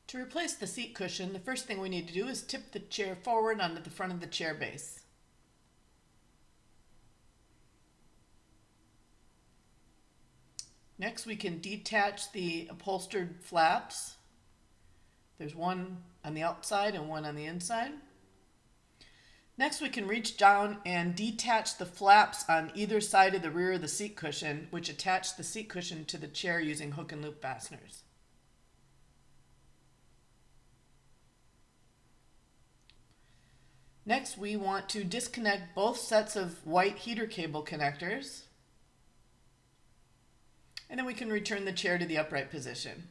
To replace the seat cushion, the first thing we need to do is tip the chair forward onto the front of the chair base. Next, we can detach the upholstered flaps. There's one on the outside and one on the inside. Next, we can reach down and detach the flaps on either side of the rear of the seat cushion, which attach the seat cushion to the chair using hook and loop fasteners. Next, we want to disconnect both sets of white heater cable connectors. And then we can return the chair to the upright position.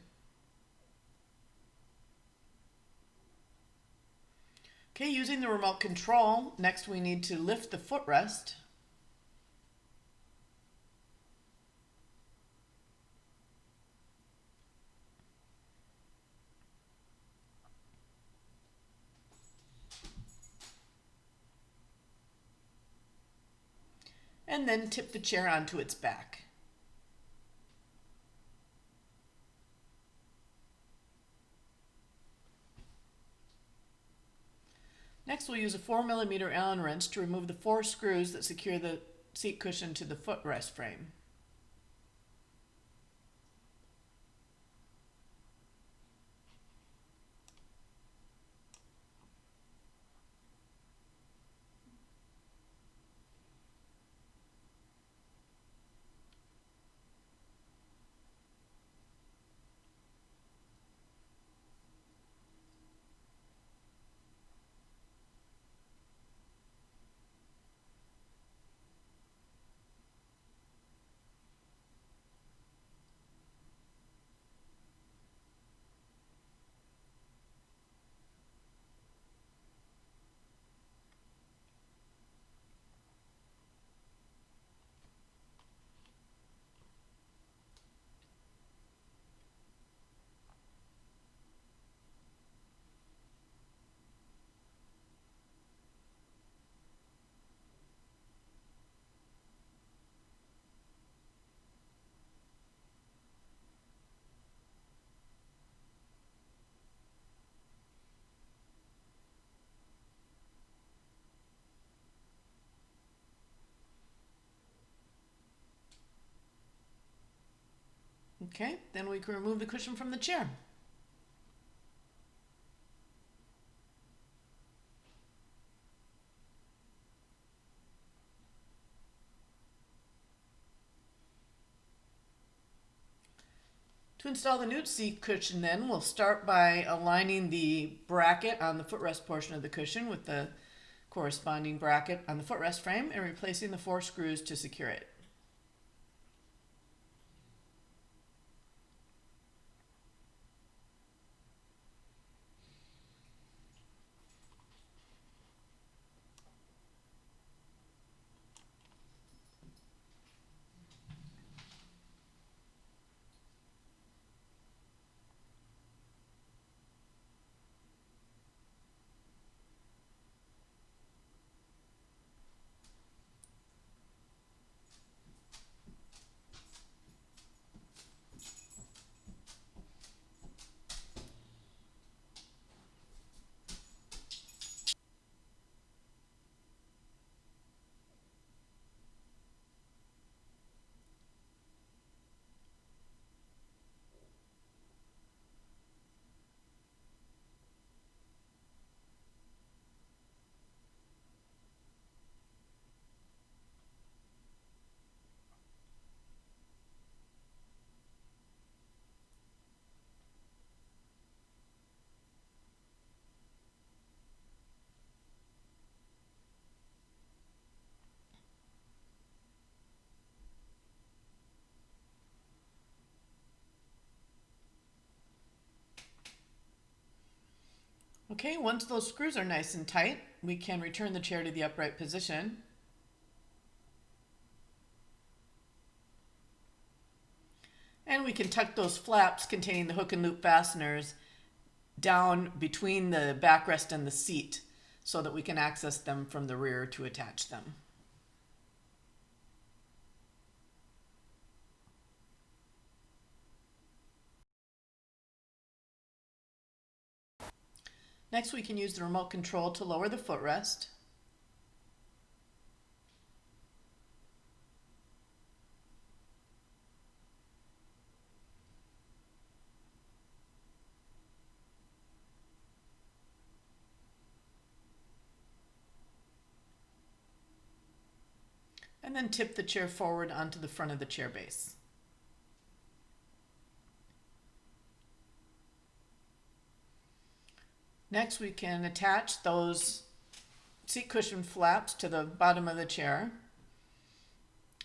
Okay, using the remote control, next we need to lift the footrest. And then tip the chair onto its back. Next, we'll use a 4mm Allen wrench to remove the 4 screws that secure the seat cushion to the footrest frame. Okay, then we can remove the cushion from the chair. To install the new seat cushion then, we'll start by aligning the bracket on the footrest portion of the cushion with the corresponding bracket on the footrest frame and replacing the 4 screws to secure it. Okay, once those screws are nice and tight, we can return the chair to the upright position. And we can tuck those flaps containing the hook and loop fasteners down between the backrest and the seat so that we can access them from the rear to attach them. Next, we can use the remote control to lower the footrest. And then tip the chair forward onto the front of the chair base. Next, we can attach those seat cushion flaps to the bottom of the chair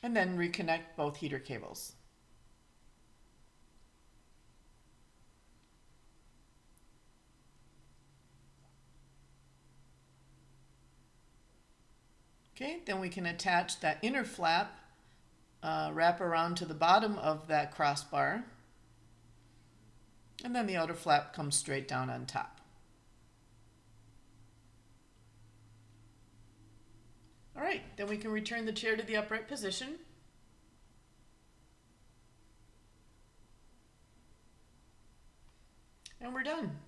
and then reconnect both heater cables. Okay, then we can attach that inner flap, wrap around to the bottom of that crossbar, and then the outer flap comes straight down on top. All right, then we can return the chair to the upright position. And we're done.